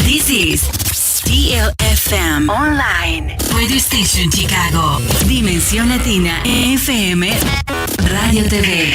This is DLFM Online Radio Station Chicago. Dimensión Latina FM Radio TV.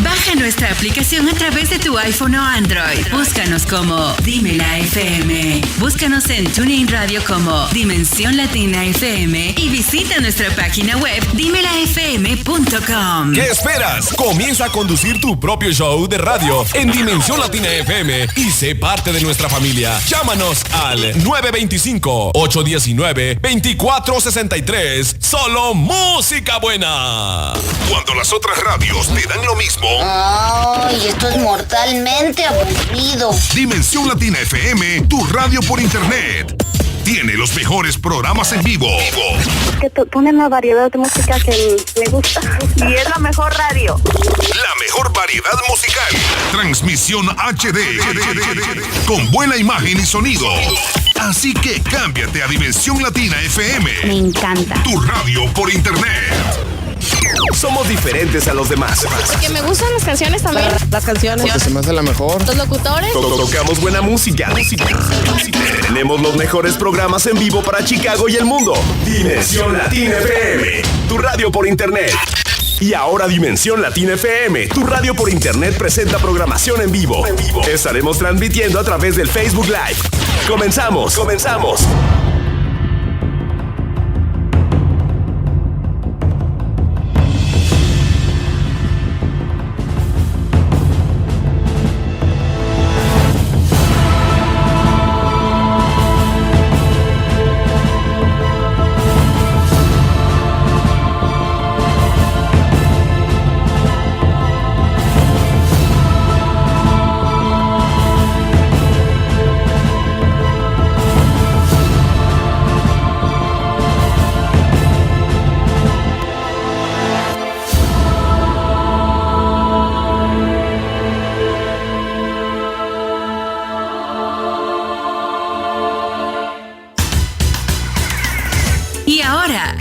Baja nuestra aplicación a través de tu iPhone o Android. Búscanos como Dímela FM. Búscanos en TuneIn Radio como Dimensión Latina FM y visita nuestra página web dimelafm.com. ¿Qué esperas? Comienza a conducir tu propio show de radio en Dimensión Latina FM y sé parte de nuestra familia. Llámanos al 925-819-2463. Solo música buena. Cuando las otras radios te dan lo mismo. Ay, esto es mortalmente aburrido. Dimensión Latina FM, tu radio por internet. Tiene los mejores programas en vivo. Que ponen una variedad de música que me gusta. Y es la mejor radio. La mejor variedad musical. Transmisión HD. Con buena imagen y sonido. Así que cámbiate a Dimensión Latina FM. Me encanta. Tu radio por internet. Somos diferentes a los demás. Porque me gustan las canciones también. Las canciones. Porque se me hace la mejor. Los locutores. Tocamos buena música. Tenemos los mejores programas en vivo para Chicago y el mundo. Dimensión Latina FM, tu radio por internet. Y ahora Dimensión Latina FM, tu radio por internet presenta programación en vivo. Estaremos transmitiendo a través del Facebook Live. Comenzamos.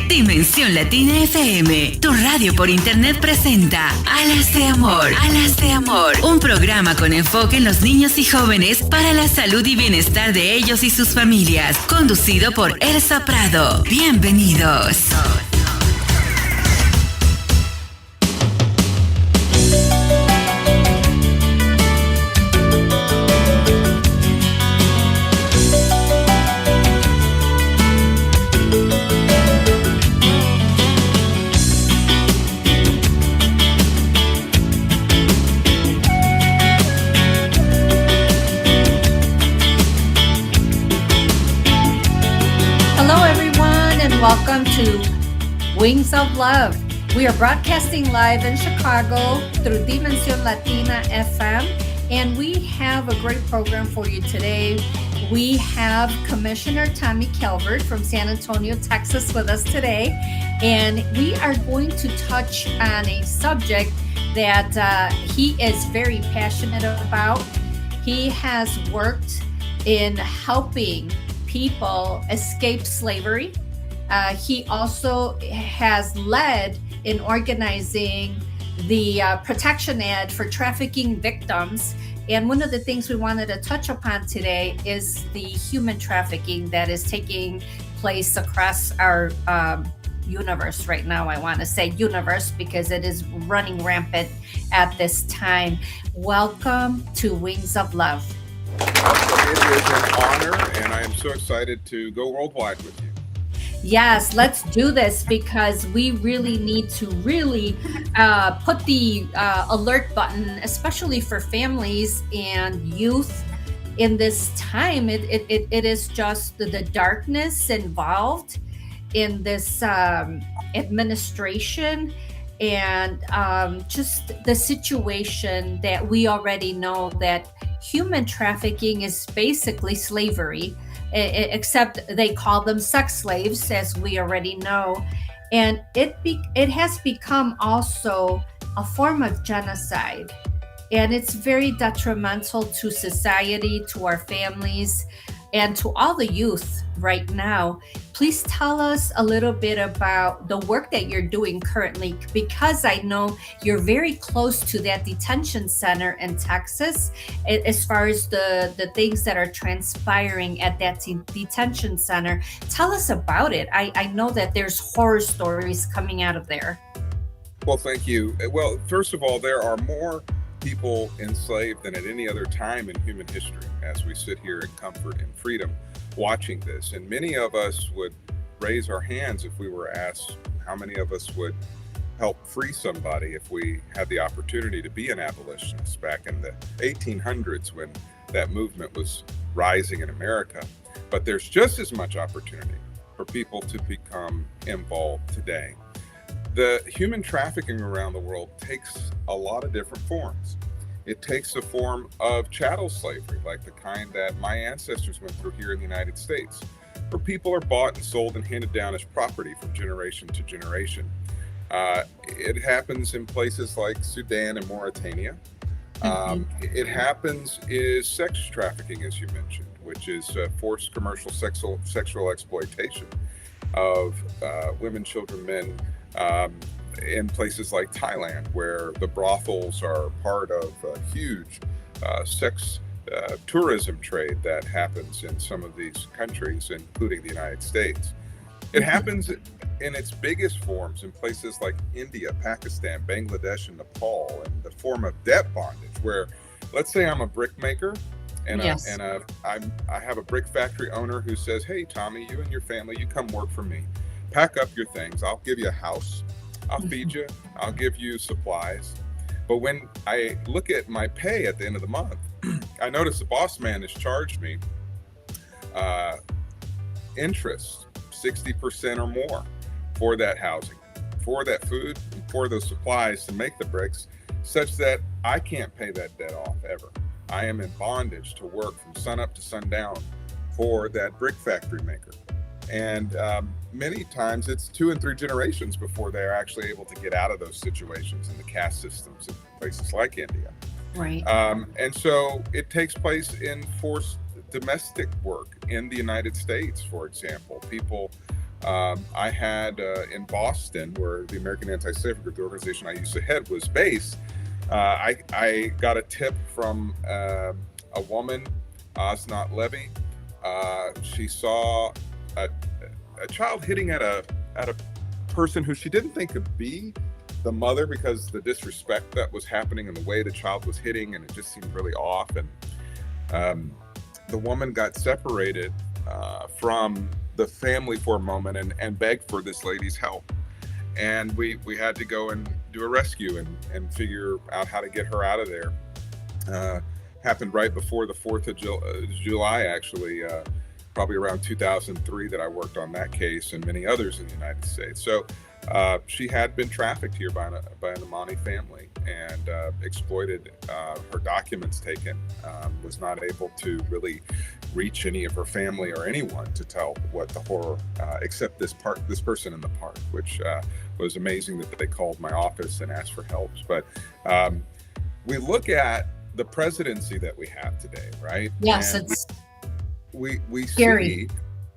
Dimensión Latina FM, tu radio por internet presenta Alas de Amor. Un programa con enfoque en los niños y jóvenes para la salud y bienestar de ellos y sus familias. Conducido por ELSA PRADO. Bienvenidos. Welcome to Wings of Love. We are broadcasting live in Chicago through Dimensión Latina FM, and we have a great program for you today. We have Commissioner Tommy Calvert from San Antonio, Texas with us today, and we are going to touch on a subject that he is very passionate about. He has worked in helping people escape slavery. He also has led in organizing the protection ad for trafficking victims. And one of the things we wanted to touch upon today is the human trafficking that is taking place across our universe right now. I want to say universe because it is running rampant at this time. Welcome to Wings of Love. It is an honor, and I am so excited to go worldwide with you. Yes, let's do this because we really need to put the alert button, especially for families and youth in this time. It is just the darkness involved in this administration and just the situation that we already know that human trafficking is basically slavery. Except they call them sex slaves, as we already know. And it has become also a form of genocide. And it's very detrimental to society, to our families, and to all the youth right now. Please tell us a little bit about the work that you're doing currently, because I know you're very close to that detention center in Texas as far as the things that are transpiring at that detention center. Tell us about it. I know that there's horror stories coming out of there. Well, thank you. Well, first of all, there are more people enslaved than at any other time in human history as we sit here in comfort and freedom watching this. And many of us would raise our hands if we were asked how many of us would help free somebody if we had the opportunity to be an abolitionist back in the 1800s when that movement was rising in America. But there's just as much opportunity for people to become involved today. The human trafficking around the world takes a lot of different forms. It takes the form of chattel slavery, like the kind that my ancestors went through here in the United States, where people are bought and sold and handed down as property from generation to generation. It happens in places like Sudan and Mauritania. It happens is sex trafficking, as you mentioned, which is forced commercial sexual exploitation of women, children, men, in places like Thailand, where the brothels are part of a huge sex tourism trade that happens in some of these countries, including the United States. It happens in its biggest forms in places like India, Pakistan, Bangladesh, and Nepal, in the form of debt bondage, where, let's say I'm a brick maker, and I have a brick factory owner who says, "Hey, Tommy, you and your family, you come work for me. Pack up your things. I'll give you a house. I'll feed you. I'll give you supplies." But when I look at my pay at the end of the month, I notice the boss man has charged me interest, 60% or more, for that housing, for that food, and for those supplies to make the bricks, such that I can't pay that debt off ever. I am in bondage to work from sunup to sundown for that brick factory maker. And many times it's 2 and 3 generations before they're actually able to get out of those situations in the caste systems in places like India. Right. And so it takes place in forced domestic work in the United States, for example. People, I had in Boston, where the American Anti-Slavery Group, the organization I used to head, was based. I got a tip from a woman, Osnat Levy. She saw a child hitting at a person who she didn't think could be the mother, because the disrespect that was happening and the way the child was hitting, and it just seemed really off. And the woman got separated from the family for a moment and begged for this lady's help. And we had to go and do a rescue and figure out how to get her out of there. Happened right before the 4th of July, actually, probably around 2003, that I worked on that case and many others in the United States. So she had been trafficked here by an Amani family and exploited, her documents taken, was not able to really reach any of her family or anyone to tell what the horror, except this person in the park, which was amazing that they called my office and asked for help. But we look at the presidency that we have today, right? Yes, and it's we scary. see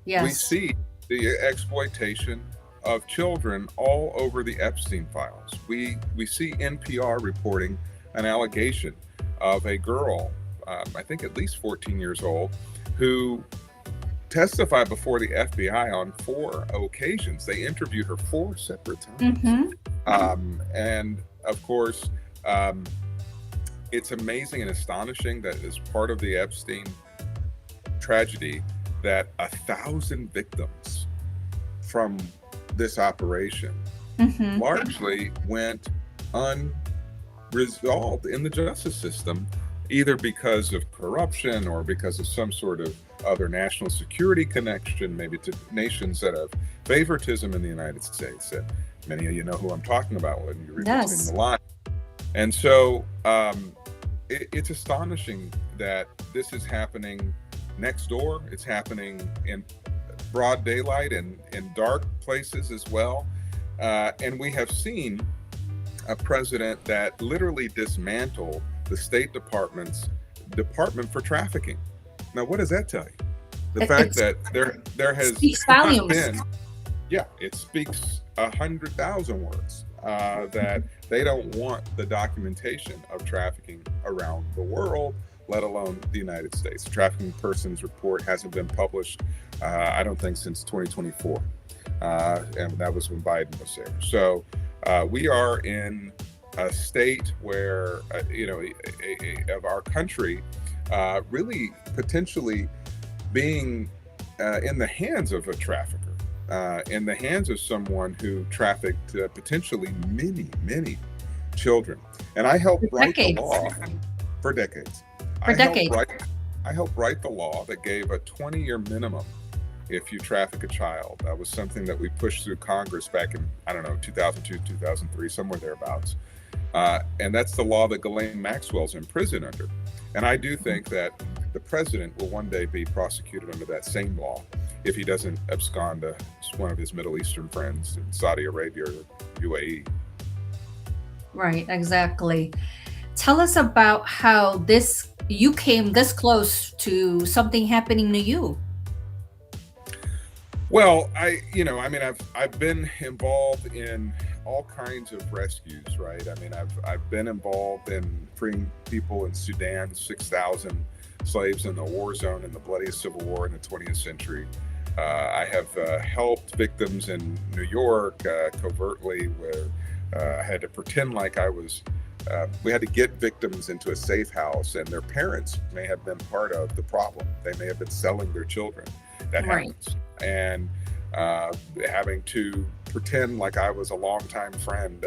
Yes. we see the exploitation of children all over the Epstein files. We see NPR reporting an allegation of a girl, I think at least 14 years old, who testified before the FBI on 4 occasions. They interviewed her 4 separate times. And of course, it's amazing and astonishing that as part of the Epstein tragedy, that 1,000 victims from this operation largely went unresolved in the justice system, either because of corruption or because of some sort of other national security connection, maybe to nations that have favoritism in the United States. And many of you know who I'm talking about when you read between the lines. And so it's astonishing that this is happening next door. It's happening in broad daylight and in dark places as well. And we have seen a president that literally dismantled the State Department's Department for Trafficking. Now, what does that tell you? The fact that there has speaks not volumes. been, it speaks 100,000 words that they don't want the documentation of trafficking around the world, let alone the United States. The Trafficking Persons Report hasn't been published, I don't think, since 2024. And that was when Biden was there. So we are in a state where, of our country really potentially being in the hands of a trafficker, in the hands of someone who trafficked potentially many children. And I helped write the law for decades. I helped write the law that gave a 20-year minimum if you traffic a child. That was something that we pushed through Congress back in, 2002, 2003, somewhere thereabouts. And that's the law that Ghislaine Maxwell's in prison under. And I do think that the president will one day be prosecuted under that same law if he doesn't abscond to one of his Middle Eastern friends in Saudi Arabia or UAE. Right, exactly. Tell us about how you came this close to something happening to you. Well, I've been involved in all kinds of rescues, right? I've been involved in freeing people in Sudan, 6,000 slaves in the war zone in the bloodiest civil war in the 20th century. I have helped victims in New York covertly, where I had to pretend like I was. We had to get victims into a safe house, and their parents may have been part of the problem. They may have been selling their children. That happens. And having to pretend like I was a longtime friend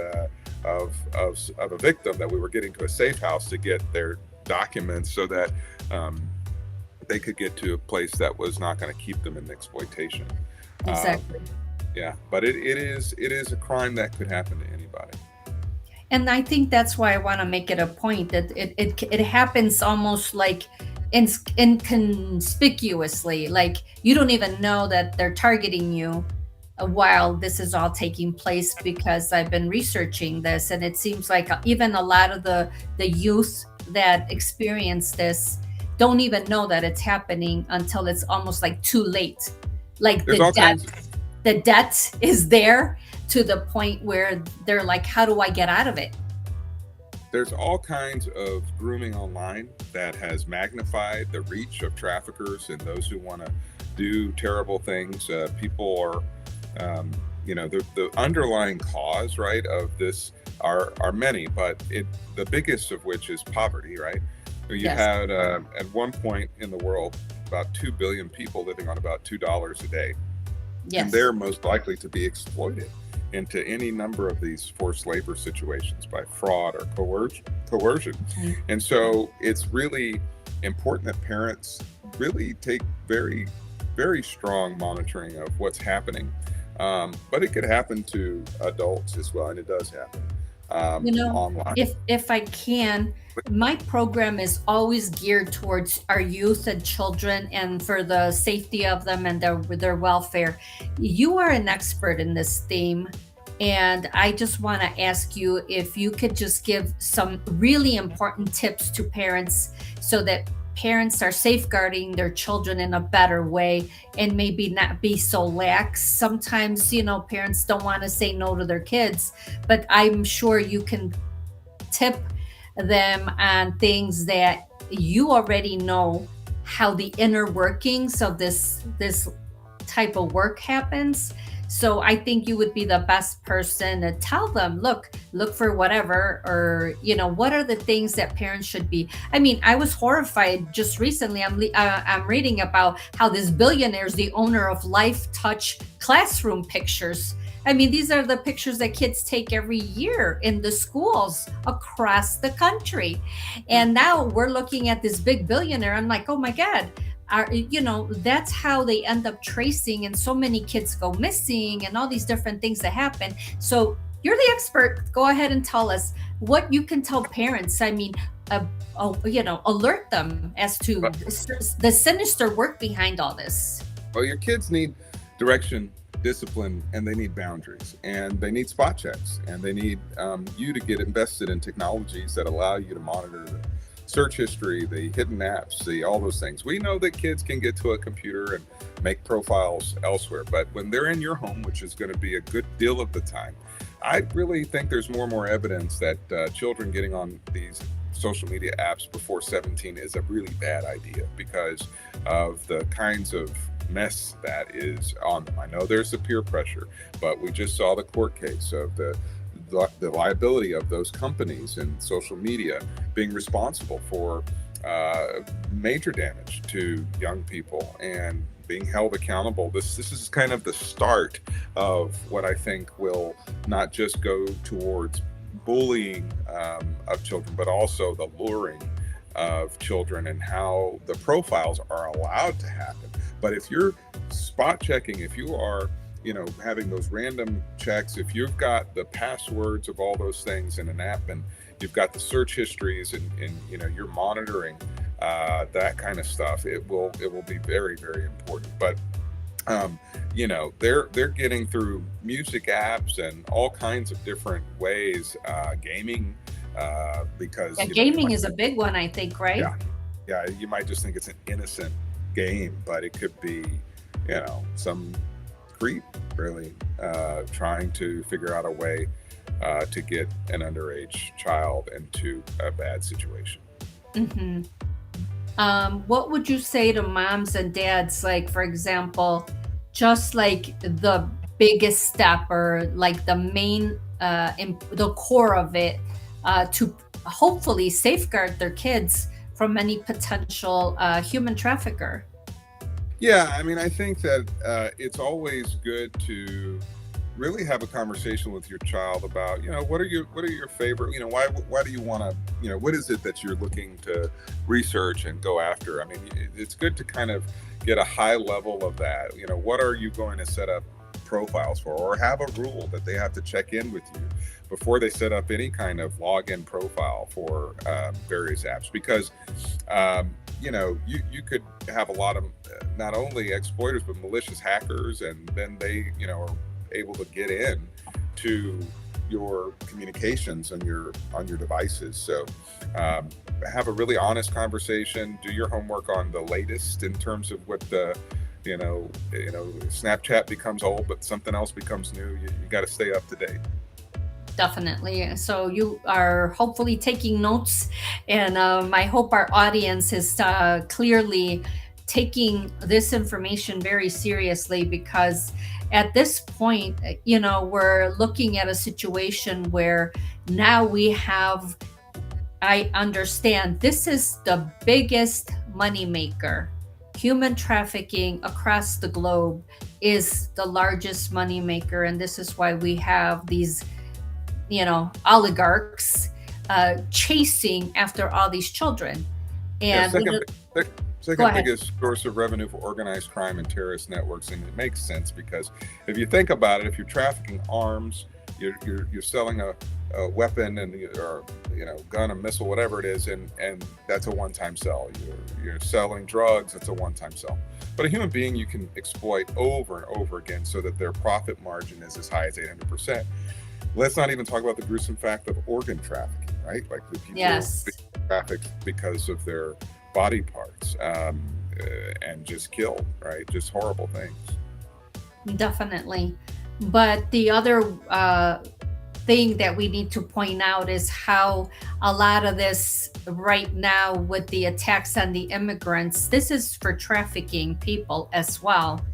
of a victim, that we were getting to a safe house to get their documents so that they could get to a place that was not going to keep them in exploitation. Exactly. But it is a crime that could happen to anybody. And I think that's why I want to make it a point that it happens almost like inconspicuously, like you don't even know that they're targeting you while this is all taking place, because I've been researching this, and it seems like even a lot of the youth that experience this don't even know that it's happening until it's almost like too late. Like the debt is there to the point where they're like, how do I get out of it? There's all kinds of grooming online that has magnified the reach of traffickers and those who want to do terrible things. People are, the underlying cause, right, of this are many, but the biggest of which is poverty, right? You had at one point in the world about 2 billion people living on about $2 a day. Yes. And they're most likely to be exploited into any number of these forced labor situations by fraud or coercion. Mm-hmm. And so it's really important that parents really take very, very strong monitoring of what's happening. But it could happen to adults as well, and it does happen online. If I can, my program is always geared towards our youth and children and for the safety of them and their welfare. You are an expert in this theme, and I just want to ask you if you could just give some really important tips to parents so that parents are safeguarding their children in a better way and maybe not be so lax. Sometimes, parents don't want to say no to their kids, but I'm sure you can tip them on things that you already know how the inner workings of this type of work happens. So I think you would be the best person to tell them, look for whatever, or, what are the things that parents should be. I mean, I was horrified just recently. I'm reading about how this billionaire is the owner of Life Touch classroom pictures. I mean, these are the pictures that kids take every year in the schools across the country. And now we're looking at this big billionaire. I'm like, oh my God. That's how they end up tracing, and so many kids go missing and all these different things that happen. So you're the expert. Go ahead and tell us what you can tell parents. I mean, alert them as to the sinister work behind all this. Well, your kids need direction, discipline, and they need boundaries, and they need spot checks, and they need you to get invested in technologies that allow you to monitor the search history, the hidden apps, all those things. We know that kids can get to a computer and make profiles elsewhere, but when they're in your home, which is going to be a good deal of the time, I really think there's more and more evidence that children getting on these social media apps before 17 is a really bad idea because of the kinds of mess that is on them. I know there's the peer pressure, but we just saw the court case of the liability of those companies and social media being responsible for major damage to young people and being held accountable. This is kind of the start of what I think will not just go towards bullying of children, but also the luring of children and how the profiles are allowed to happen. But if you're spot checking, if you are having those random checks, if you've got the passwords of all those things in an app and you've got the search histories and you're monitoring that kind of stuff, it will be very, very important. But they're getting through music apps and all kinds of different ways, gaming, because gaming is a big one, I think, right? Yeah, you might just think it's an innocent game, but it could be some creep really trying to figure out a way to get an underage child into a bad situation. Mm-hmm. What would you say to moms and dads, like, for example, just like the biggest step or like the main, the core of it, to hopefully safeguard their kids from any potential human trafficker? Yeah, I mean, I think that it's always good to really have a conversation with your child about, what are your favorite, why do you want to, what is it that you're looking to research and go after? I mean, it's good to kind of get a high level of that. What are you going to set up profiles for, or have a rule that they have to check in with you before they set up any kind of login profile for various apps, because you could have a lot of not only exploiters but malicious hackers, and then they are able to get in to your communications on your devices. So have a really honest conversation. Do your homework on the latest in terms of what the Snapchat becomes old, but something else becomes new. You got to stay up to date. Definitely. So you are hopefully taking notes, and I hope our audience is clearly taking this information very seriously, because at this point, we're looking at a situation where now we have, I understand this is the biggest moneymaker. Human trafficking across the globe is the largest moneymaker, and this is why we have these oligarchs chasing after all these children. And second biggest source of revenue for organized crime and terrorist networks, and it makes sense because if you think about it, if you're trafficking arms, you're selling a weapon or gun, a missile, whatever it is, and that's a one-time sell. You're selling drugs, it's a one-time sell. But a human being you can exploit over and over again so that their profit margin is as high as 800%. Let's not even talk about the gruesome fact of organ trafficking, right? Like the people being trafficked because of their body parts and just killed, right? Just horrible things. Definitely. But the other thing that we need to point out is how a lot of this right now with the attacks on the immigrants, this is for trafficking people as well.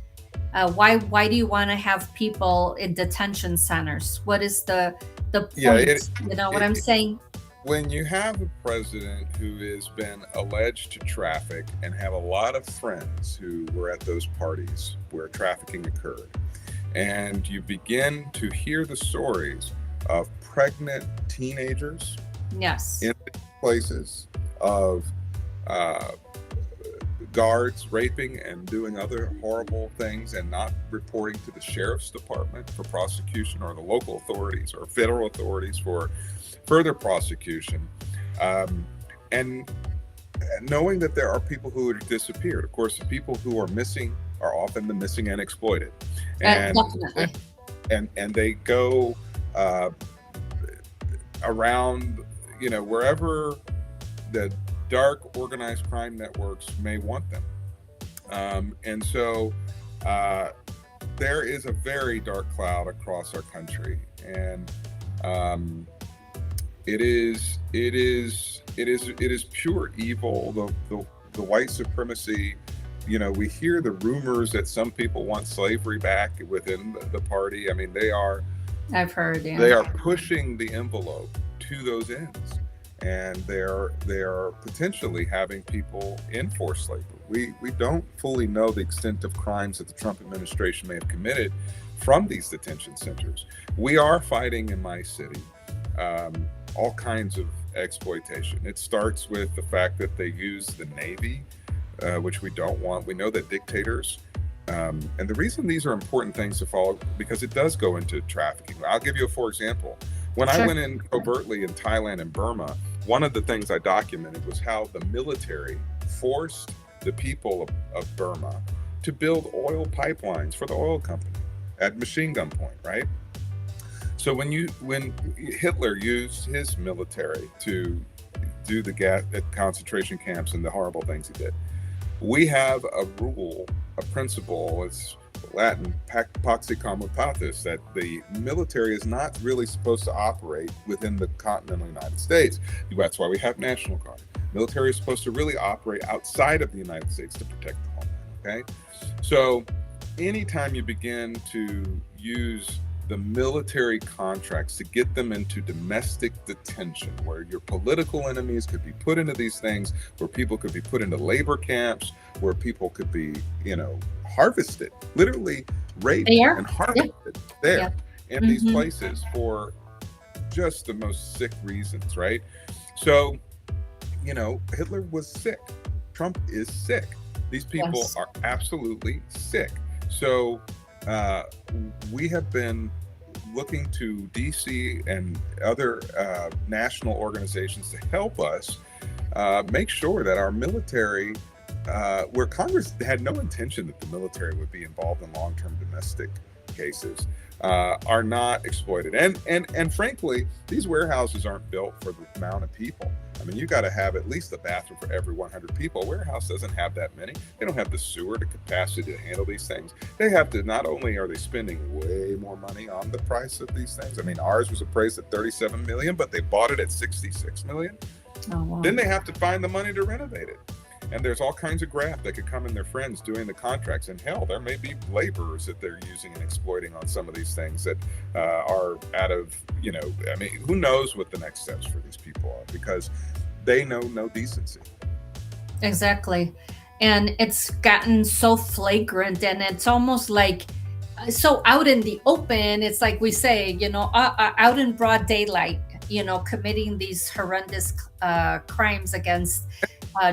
Why do you want to have people in detention centers? What is the point? Yeah, what I'm saying? When you have a president who has been alleged to traffic and have a lot of friends who were at those parties where trafficking occurred, and you begin to hear the stories of pregnant teenagers in places, of guards raping and doing other horrible things and not reporting to the sheriff's department for prosecution, or the local authorities or federal authorities for further prosecution, and knowing that there are people who have disappeared. Of course, the people who are missing are often the missing and exploited, and they go around, wherever the dark organized crime networks may want them. And so there is a very dark cloud across our country, and it is pure evil. The white supremacy. We hear the rumors that some people want slavery back within the party. I mean, I've heard, yeah. They are pushing the envelope to those ends, and they're potentially having people in forced slavery. We don't fully know the extent of crimes that the Trump administration may have committed from these detention centers. We are fighting in my city all kinds of exploitation. It starts with the fact that they use the Navy, which we don't want. We know that dictators, and the reason these are important things to follow, because it does go into trafficking. I'll give you a for example. When I went in covertly in Thailand and Burma, one of the things I documented was how the military forced the people of Burma to build oil pipelines for the oil company at machine gun point, right? So when Hitler used his military to do the gas at concentration camps and the horrible things he did, we have a rule, a principle, it's Latin, pax comitatus, that the military is not really supposed to operate within the continental United States. That's why we have National Guard. Military is supposed to really operate outside of the United States to protect the homeland, okay? So anytime you begin to use the military contracts to get them into domestic detention, where your political enemies could be put into these things, where people could be put into labor camps, where people could be, harvested, literally raped and harvested in these places for just the most sick reasons, right? So, Hitler was sick. Trump is sick. These people are absolutely sick. So we have been looking to DC and other national organizations to help us make sure that our military, where Congress had no intention that the military would be involved in long-term domestic cases, are not exploited. And frankly, these warehouses aren't built for the amount of people. I mean, you got to have at least a bathroom for every 100 people. A warehouse doesn't have that many. They don't have the sewer capacity to handle these things. They have to, not only are they spending way more money on the price of these things. I mean, ours was appraised at $37 million, but they bought it at $66 million. Oh, wow. Then they have to find the money to renovate it. And there's all kinds of graft that could come in their friends doing the contracts. And hell, there may be laborers that they're using and exploiting on some of these things that are out of, I mean, who knows what the next steps for these people are, because they know no decency. Exactly. And it's gotten so flagrant, and it's almost like so out in the open. It's like we say, out in broad daylight, committing these horrendous crimes against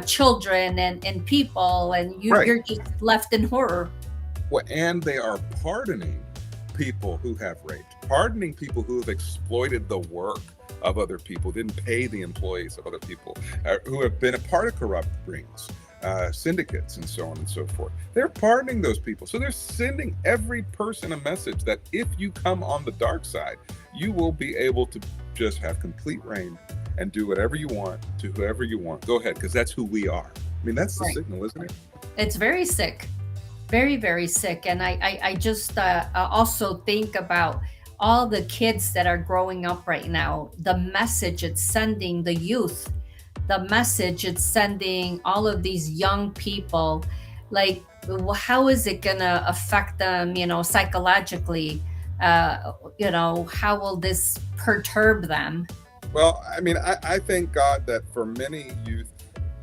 children and people, and you're just left in horror. Well, and they are pardoning people who have raped, pardoning people who have exploited the work of other people, didn't pay the employees of other people, who have been a part of corrupt rings, syndicates, and so on and so forth. They're pardoning those people. So they're sending every person a message that if you come on the dark side, you will be able to just have complete reign and do whatever you want to whoever you want. Go ahead, because that's who we are. I mean, that's the signal, isn't it? It's very sick. Very, very sick. And I just also think about all the kids that are growing up right now, the message it's sending the youth, the message it's sending all of these young people, like, how is it going to affect them, psychologically? How will this perturb them? Well, I mean, I thank God that for many youth,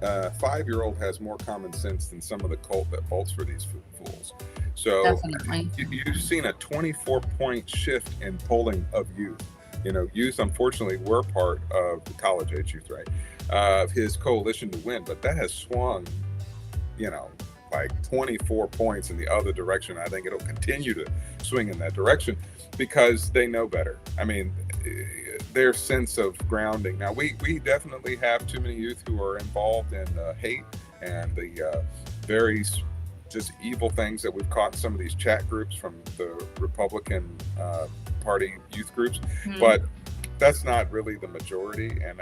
5-year-old has more common sense than some of the cult that votes for these fools. So you've seen a 24-point shift in polling of youth. Youth, unfortunately, were part of the college age youth, right? Of his coalition to win, but that has swung, like 24 points in the other direction. I think it'll continue to swing in that direction because they know better. I mean, their sense of grounding. Now, we definitely have too many youth who are involved in hate and the very just evil things that we've caught in some of these chat groups from the Republican Party youth groups. Mm-hmm. But that's not really the majority, and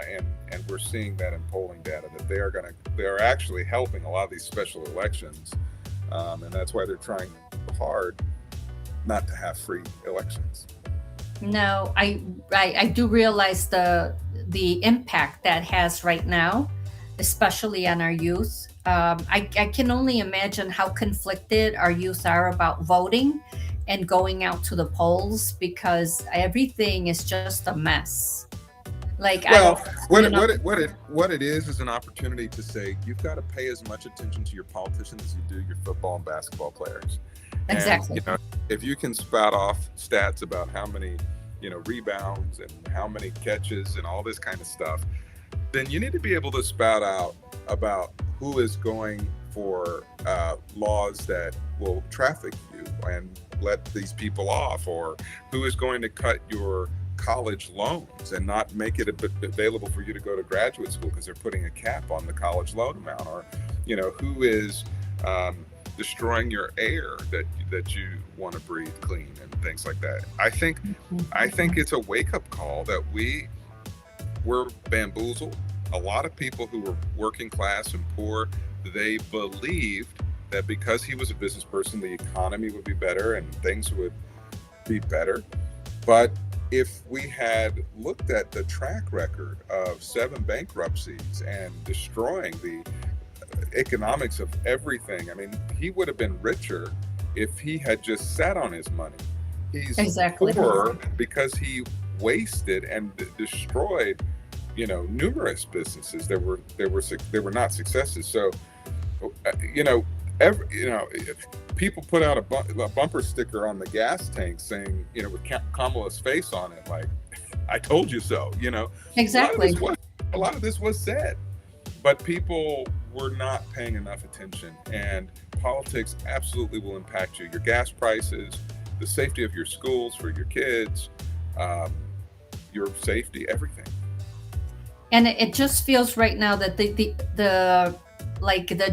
we're seeing that in polling data that they're actually helping a lot of these special elections, and that's why they're trying hard not to have free elections. No, I do realize the impact that has right now, especially on our youth. I can only imagine how conflicted our youth are about voting and going out to the polls, because everything is just a mess. Like, well, what it is an opportunity to say you've got to pay as much attention to your politicians as you do your football and basketball players. Exactly. And, if you can spout off stats about how many, rebounds and how many catches and all this kind of stuff, then you need to be able to spout out about who is going for laws that will traffic you and let these people off, or who is going to cut your college loans and not make it available for you to go to graduate school because they're putting a cap on the college loan amount, or who is destroying your air that you want to breathe clean and things like that. I think it's a wake-up call that we were bamboozled. A lot of people who were working class and poor, they believed that because he was a business person, the economy would be better and things would be better. But if we had looked at the track record of 7 bankruptcies and destroying the economics of everything, I mean, he would have been richer if he had just sat on his money. He's poor because he wasted and destroyed, numerous businesses. They were not successes. So, if people put out a bumper sticker on the gas tank saying, with Kamala's face on it, like, I told you so, Exactly. A lot of this was said, but people were not paying enough attention, and politics absolutely will impact you. Your gas prices, the safety of your schools for your kids, your safety, everything. And it just feels right now that the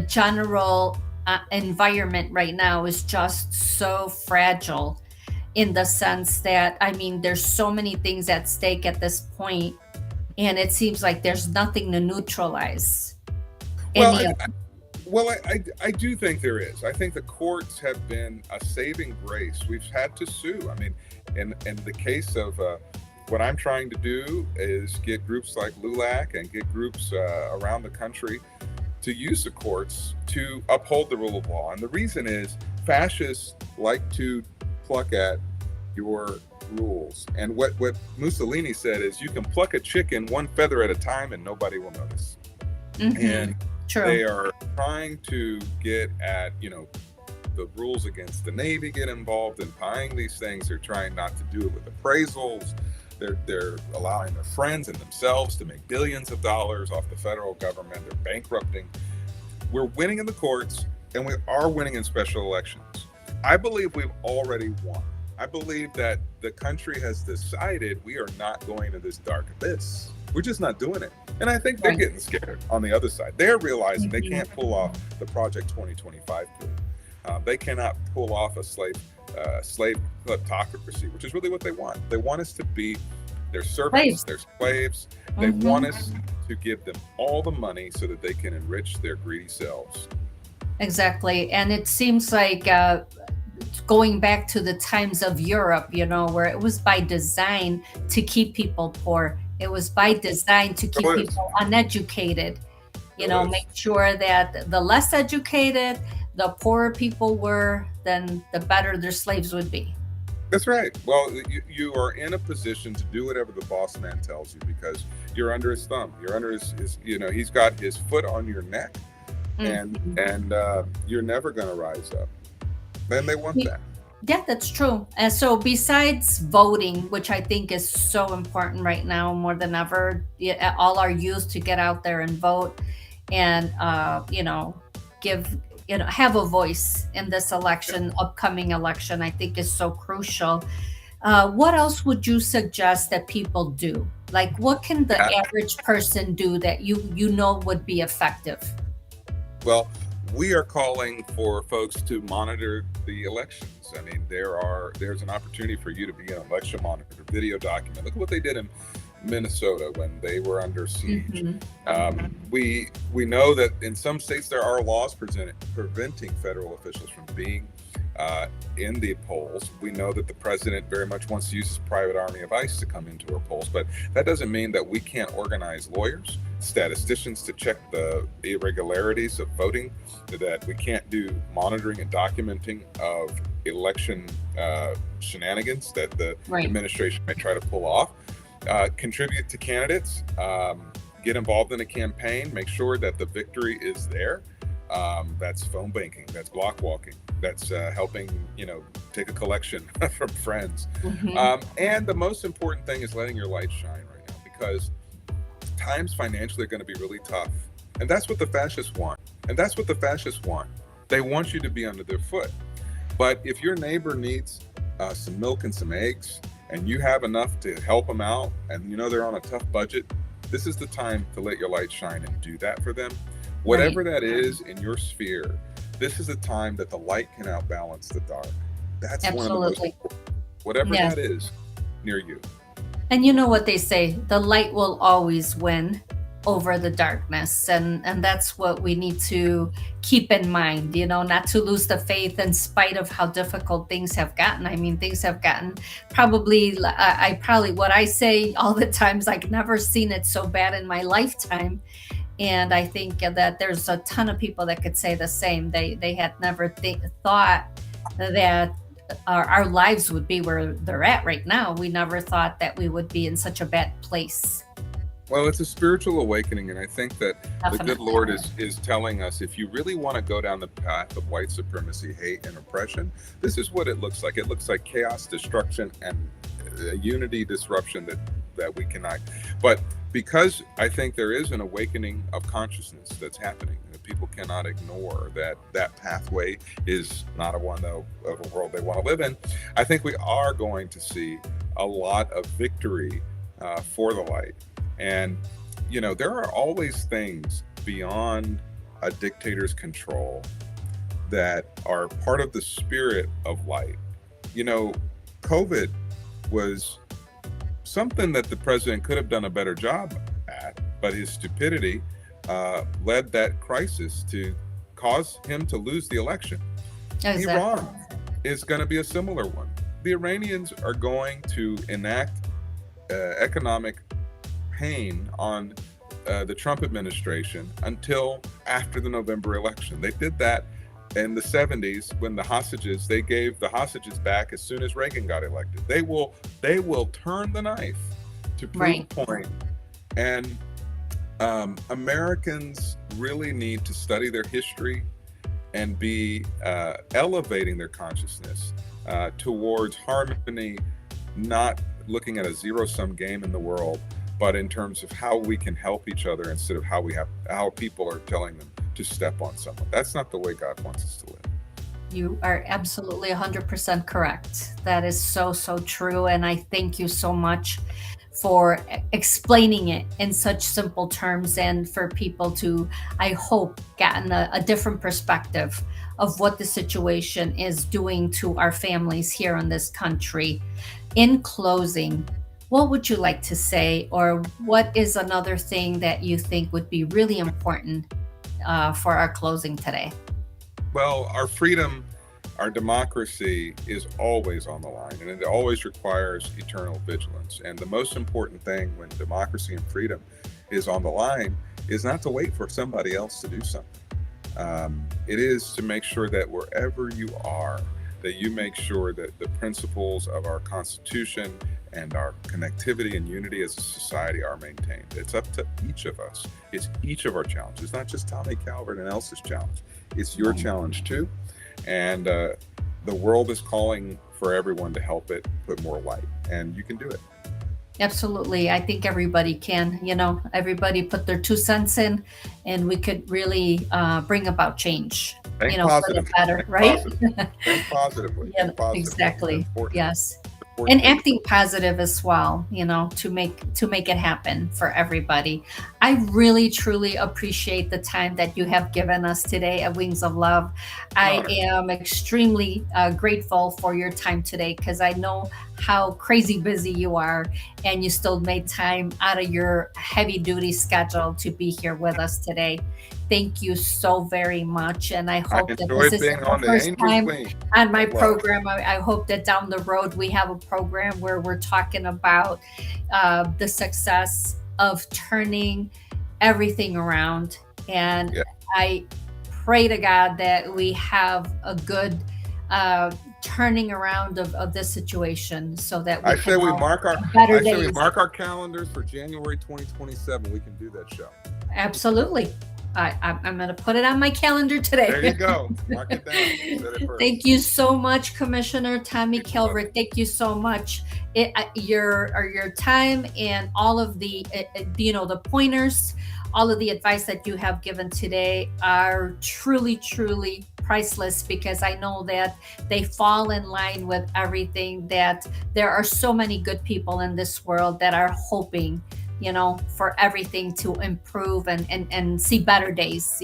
general environment right now is just so fragile, in the sense that, I mean, there's so many things at stake at this point, and it seems like there's nothing to neutralize. Well, I do think there is. I think the courts have been a saving grace. We've had to sue. I mean, in the case of what I'm trying to do is get groups like LULAC and get groups around the country to use the courts to uphold the rule of law. And the reason is fascists like to pluck at your rules. And what Mussolini said is, you can pluck a chicken one feather at a time and nobody will notice. Mm-hmm. And True. They are trying to get at, the rules against the Navy get involved in buying these things. They're trying not to do it with appraisals. They're allowing their friends and themselves to make billions of dollars off the federal government. They're bankrupting. We're winning in the courts, and we are winning in special elections. I believe we've already won. I believe that the country has decided we are not going to this dark abyss. We're just not doing it. And I think they're getting scared on the other side. They're realizing they can't pull off the Project 2025 coup. They cannot pull off a slave kleptocracy, which is really what they want. They want us to be their servants, their slaves. They want us to give them all the money so that they can enrich their greedy selves. Exactly. And it seems like going back to the times of Europe, where it was by design to keep people poor. It was by design to keep people uneducated, make sure that the less educated, the poorer people were, then the better their slaves would be. That's right. Well, you are in a position to do whatever the boss man tells you because you're under his thumb. You're under his he's got his foot on your neck, and you're never going to rise up. Then they want that. Yeah, that's true. And so besides voting, which I think is so important right now more than ever, all our youth to get out there and vote and, have a voice in this election, upcoming election, I think is so crucial. What else would you suggest that people do? Like, what can the average person do that you know would be effective? Well, we are calling for folks to monitor the elections. I mean, there's an opportunity for you to be an election monitor, video document. Look at what they did Minnesota when they were under siege. We know that in some states there are laws preventing federal officials from being in the polls. We know that the president very much wants to use his private army of ICE to come into our polls, but that doesn't mean that we can't organize lawyers, statisticians to check the irregularities of voting, that we can't do monitoring and documenting of election shenanigans that the administration may try to pull off. Contribute to candidates, get involved in a campaign, make sure that the victory is there. That's phone banking, that's block walking, that's helping, take a collection from friends. And the most important thing is letting your light shine right now, because times financially are going to be really tough. And that's what the fascists want. They want you to be under their foot. But if your neighbor needs some milk and some eggs, and you have enough to help them out, and they're on a tough budget, this is the time to let your light shine and do that for them. Whatever that is in your sphere, this is the time that the light can outbalance the dark. That's one of the most important, whatever that is near you. And you know what they say, the light will always win over the darkness. And that's what we need to keep in mind, not to lose the faith in spite of how difficult things have gotten. I mean, things have gotten what I say all the time is I've never seen it so bad in my lifetime. And I think that there's a ton of people that could say the same. They had never thought that our lives would be where they're at right now. We never thought that we would be in such a bad place. Well, it's a spiritual awakening, and I think that the good Lord is telling us, if you really want to go down the path of white supremacy, hate, and oppression, this is what it looks like. It looks like chaos, destruction, and unity, disruption that we cannot. But because I think there is an awakening of consciousness that's happening, that people cannot ignore that pathway is not a one of a world they want to live in, I think we are going to see a lot of victory for the light. And, there are always things beyond a dictator's control that are part of the spirit of light. COVID was something that the president could have done a better job at, but his stupidity led that crisis to cause him to lose the election. Exactly. Iran is going to be a similar one. The Iranians are going to enact economic pain on the Trump administration until after the November election. They did that in the 70s when they gave the hostages back as soon as Reagan got elected. They will turn the knife to prove a point. And Americans really need to study their history and be elevating their consciousness towards harmony, not looking at a zero-sum game in the world, but in terms of how we can help each other instead of how people are telling them to step on someone. That's not the way God wants us to live. You are absolutely 100% correct. That is so, so true. And I thank you so much for explaining it in such simple terms, and for people to, I hope, gotten a different perspective of what the situation is doing to our families here in this country. In closing, what would you like to say, or what is another thing that you think would be really important for our closing today? Well, our freedom, our democracy is always on the line, and it always requires eternal vigilance. And the most important thing when democracy and freedom is on the line is not to wait for somebody else to do something. It is to make sure that wherever you are, that you make sure that the principles of our Constitution and our connectivity and unity as a society are maintained. It's up to each of us. It's each of our challenges. It's not just Tommy Calvert and Elsa's challenge. It's your challenge too. And the world is calling for everyone to help it put more light, and you can do it. Absolutely. I think everybody can, everybody put their 2 cents in, and we could really bring about change, for the better, right? Think positively. Yeah, Think positively. exactly. Yes. And acting positive as well, to make it happen for everybody. I really truly appreciate the time that you have given us today at Wings of Love. I am extremely grateful for your time today, because I know how crazy busy you are, and you still made time out of your heavy duty schedule to be here with us today. Thank you so very much, and I hope that this is the first time on my program. I hope that down the road we have a program where we're talking about the success of turning everything around. And I pray to God that we have a good turning around of this situation, so that we we mark our calendars for January 2027. We can do that show. Absolutely. I'm going to put it on my calendar today. There you go. Mark it down. Thank you so much, Commissioner Tommy Calvert. Thank you so much. Your time and all of the the pointers, all of the advice that you have given today are truly, truly priceless, because I know that they fall in line with everything, that there are so many good people in this world that are hoping for everything to improve and see better days.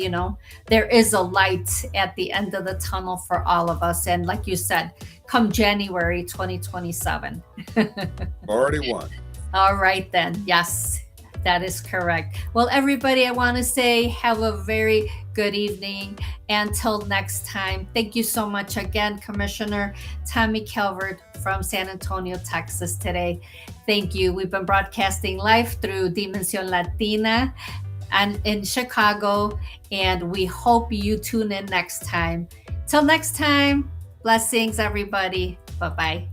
There is a light at the end of the tunnel for all of us. And like you said, come January 2027. Already won. All right then. Yes, that is correct. Well, everybody, I want to say have a very good evening. Until next time, thank you so much again, Commissioner Tommy Calvert from San Antonio, Texas today. Thank you. We've been broadcasting live through Dimensión Latina and in Chicago, and we hope you tune in next time. Till next time, blessings, everybody. Bye-bye.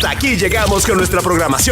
Aquí llegamos con nuestra programación